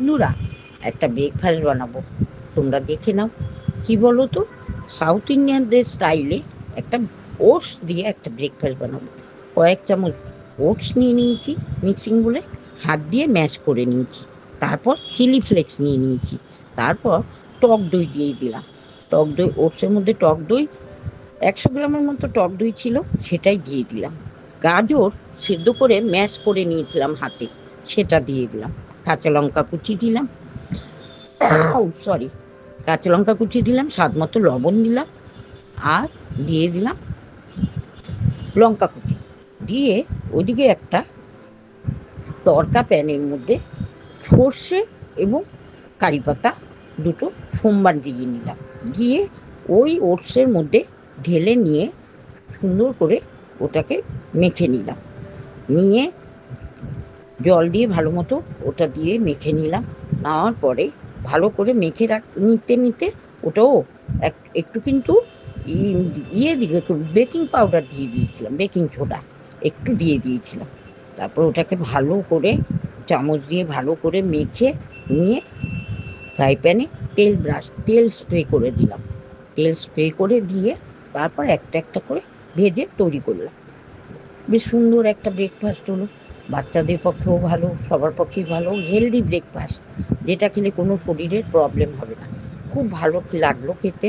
বন্ধুরা, একটা ব্রেকফাস্ট বানাবো, তোমরা দেখে নাও। কি বলো তো, সাউথ ইন্ডিয়ানদের স্টাইলে একটা ওটস দিয়ে একটা ব্রেকফাস্ট বানাবো। কয়েক চামচ ওটস নিয়ে নিয়েছি, মিক্সিং বলে হাত দিয়ে ম্যাশ করে নিয়েছি। তারপর চিলি ফ্লেক্স নিয়ে নিয়েছি। তারপর টক দই দিয়ে দিলাম। টক দই, ওটসের মধ্যে টক দই 100 গ্রামের মতো টক দই ছিল, সেটাই দিয়ে দিলাম। গাজর সেদ্ধ করে ম্যাশ করে নিয়েছিলাম হাতে, সেটা দিয়ে দিলাম। কাঁচা লঙ্কা কুচি দিলাম, সরি, কাঁচা লঙ্কা কুচি দিলাম, স্বাদ মতো লবণ দিলাম, আর দিয়ে দিলাম লঙ্কা কুচি। দিয়ে ওইদিকে একটা তড়কা প্যানের মধ্যে সর্ষে এবং কারি পাতা দুটো সোমবার দিয়ে নিলাম। দিয়ে ওই ওটসের মধ্যে ঢেলে নিয়ে সুন্দর করে ওটাকে মেখে নিলাম। নিয়ে জল দিয়ে ভালো মতো ওটা দিয়ে মেখে নিলাম। নেওয়ার পরে ভালো করে মেখে নিতে নিতে ওটাও একটু কিন্তু ইয়ে দিয়ে বেকিং পাউডার দিয়ে দিয়েছিলাম, বেকিং সোডা একটু দিয়ে দিয়েছিলাম। তারপর ওটাকে ভালো করে চামচ দিয়ে ভালো করে মেখে নিয়ে ফ্রাই প্যানে তেল স্প্রে করে দিলাম। তেল স্প্রে করে দিয়ে তারপর একটা একটা করে ভেজে তৈরি করলাম। বেশ সুন্দর একটা ব্রেকফাস্ট হলো। বাচ্চাদের পক্ষেও ভালো, সবার পক্ষেই ভালো, হেলদি ব্রেকফাস্ট, যেটা খেলে কোনো শরীরের প্রবলেম হবে না। খুব ভালো লাগলো খেতে,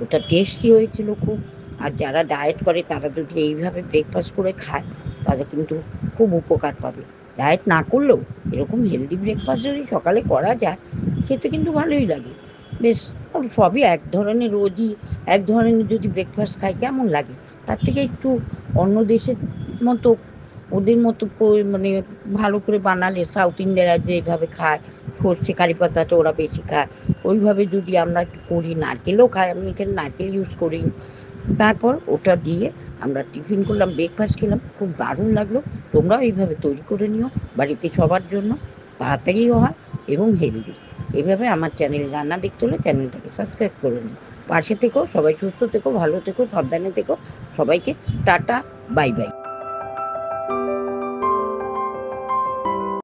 ওটা টেস্টি হয়েছিল খুব। আর যারা ডায়েট করে তারা যদি এইভাবে ব্রেকফাস্ট করে খায়, তাদের কিন্তু খুব উপকার পাবে। ডায়েট না করলেও এরকম হেলদি ব্রেকফাস্ট যদি সকালে করা যায়, খেতে কিন্তু ভালোই লাগে। বেশ, সবই এক ধরনের, রোজই এক ধরনের যদি ব্রেকফাস্ট খাই কেমন লাগে? তার থেকে একটু অন্য দেশের মতো, ওদের মতো মানে ভালো করে বানালে, সাউথ ইন্ডিয়ারা যেভাবে খায়, সর্ষে কারি পাতাটা ওরা বেশি খায়, ওইভাবে যদি আমরা একটু করি, নারকেলও খাই, আমি এখানে নারকেল ইউজ করি। তারপর ওটা দিয়ে আমরা টিফিন করলাম, ব্রেকফাস্ট খেলাম, খুব দারুণ লাগলো। তোমরাও এইভাবে তৈরি করে নিও বাড়িতে সবার জন্য, তাড়াতাড়িও হয় এবং হেলদি। এভাবে আমার চ্যানেল রান্না দেখতে হলে চ্যানেলটাকে সাবস্ক্রাইব করে নিও। পাশে থেকো, সবাই সুস্থ থেকো, ভালো থেকো, সাবধানে থেকো। সবাইকে টাটা, বাই বাই।